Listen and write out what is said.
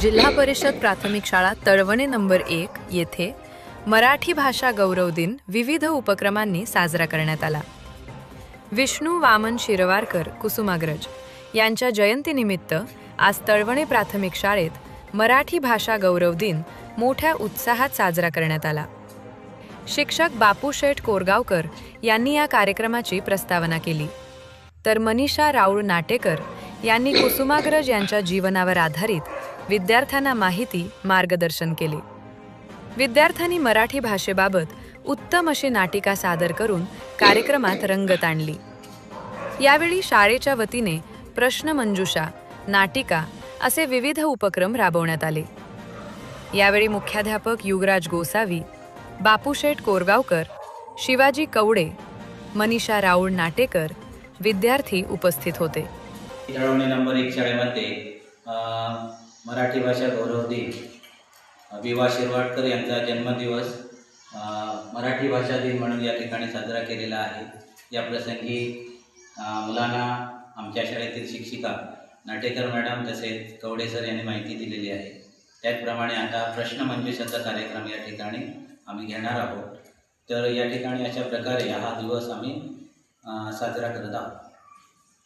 जिल्हा परिषद प्राथमिक शाळा तळवणे नंबर 1 येथे मराठी भाषा गौरव दिन विविध उपक्रमांनी साजरा करण्यात आला। विष्णू वामन शिरवारकर कुसुमाग्रज यांच्या जयंतीनिमित्त आज तळवणे प्राथमिक शाळेत मराठी भाषा गौरव दिन मोठ्या उत्साहात साजरा करण्यात आला। शिक्षक बापूशेठ कोरगावकर यांनी या कार्यक्रमाची प्रस्तावना केली, तर मनीषा राऊळ नाटेकर यांनी कुसुमाग्रज यांच्या जीवनावर आधारित विद्यार्थ्यांना माहिती मार्गदर्शन केले। विद्यार्थ्यांनी मराठी भाषेबाबत उत्तम अशी नाटिका सादर करून कार्यक्रमात रंगत आणली। यावेळी शाळेच्या वतीने प्रश्नमंजुषा, नाटिका असे विविध उपक्रम राबवण्यात आले। यावेळी मुख्याध्यापक युगराज गोसावी, बापूशेठ कोरगावकर, शिवाजी कवडे, मनीषा राऊळ नाटेकर, विद्यार्थी उपस्थित होते। तळवणे नंबर 1 शाळेमध्ये मराठी भाषा गौरव दिन विवा शिरवाडकर यांचा जन्मदिवस मराठी भाषा दिन म्हणून या ठिकाणी साजरा केलेला आहे। या प्रसंगी मुलांना आमच्या शाळेतील शिक्षिका नाटेकर मॅडम तसेच कवडे सर यांनी माहिती दिलेली आहे। त्याचप्रमाणे आता प्रश्नमंजुषाचा कार्यक्रम या ठिकाणी आम्ही घेणार आहोत। तर या ठिकाणी अशा प्रकारे हा दिवस आम्ही साजरा करत आहोत।